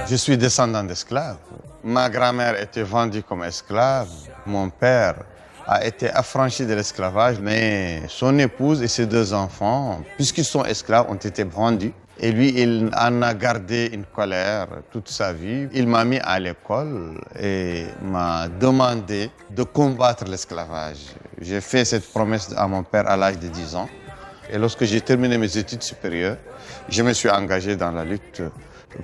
Je suis descendant d'esclaves. Ma grand-mère était vendue comme esclave. Mon père a été affranchi de l'esclavage, mais son épouse et ses 2 enfants, puisqu'ils sont esclaves, ont été vendus. Et lui, il en a gardé une colère toute sa vie. Il m'a mis à l'école et m'a demandé de combattre l'esclavage. J'ai fait cette promesse à mon père à l'âge de 10 ans. Et lorsque j'ai terminé mes études supérieures, je me suis engagé dans la lutte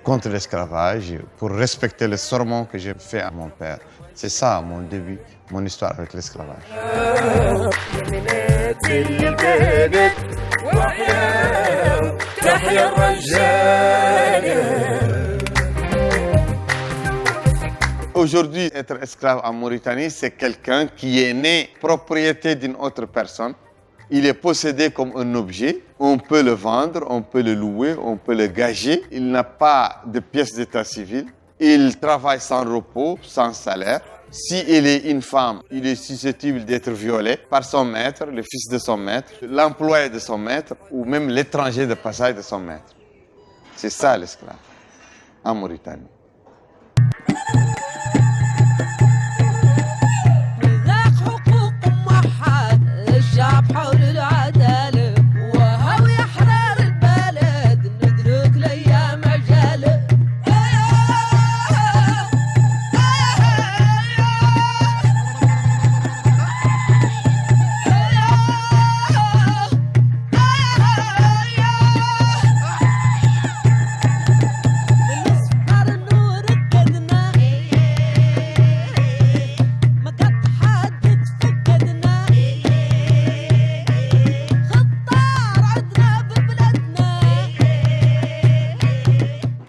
contre l'esclavage pour respecter le serment que j'ai fait à mon père. C'est ça mon début, mon histoire avec l'esclavage. Aujourd'hui, être esclave en Mauritanie, c'est quelqu'un qui est né propriété d'une autre personne. Il est possédé comme un objet. On peut le vendre, on peut le louer, on peut le gager. Il n'a pas de pièce d'état civil. Il travaille sans repos, sans salaire. S'il est une femme, il est susceptible d'être violé par son maître, le fils de son maître, l'employé de son maître ou même l'étranger de passage de son maître. C'est ça l'esclave en Mauritanie.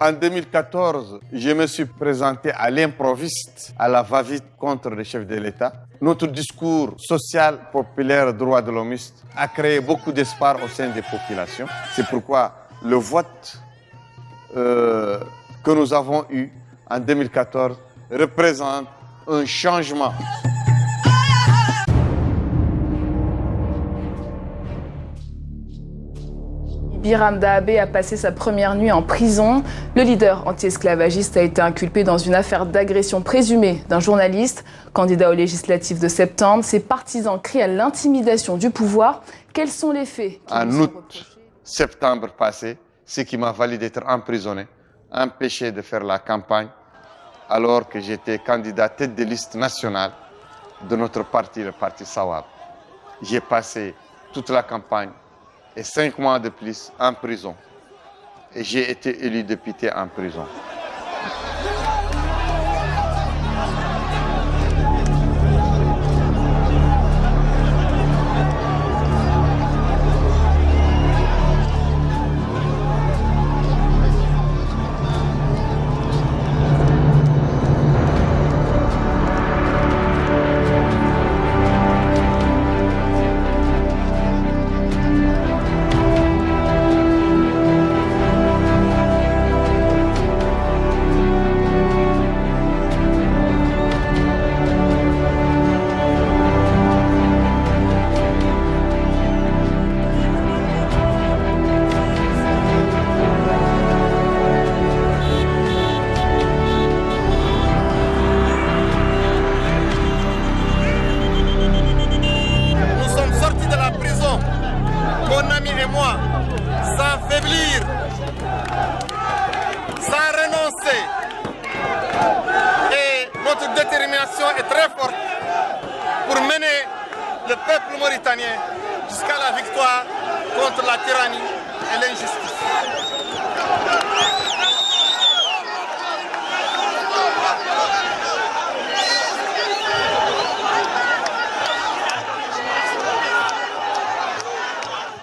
En 2014, je me suis présenté à l'improviste, à la va-vite contre le chef de l'État. Notre discours social, populaire, droit de l'homiste a créé beaucoup d'espoir au sein des populations. C'est pourquoi le vote que nous avons eu en 2014 représente un changement. Biram Dahabé a passé sa première nuit en prison. Le leader anti-esclavagiste a été inculpé dans une affaire d'agression présumée d'un journaliste. Candidat aux législatives de septembre, ses partisans crient à l'intimidation du pouvoir. Quels sont les faits En août-septembre passé, ce qui m'a valu d'être emprisonné, empêché de faire la campagne, alors que j'étais candidat tête de liste nationale de notre parti, le parti Sawab. J'ai passé toute la campagne et 5 mois de plus en prison. Et j'ai été élu député en prison. mon ami et moi, sans faiblir, sans renoncer. Et notre détermination est très forte pour mener le peuple mauritanien jusqu'à la victoire contre la tyrannie et l'injustice.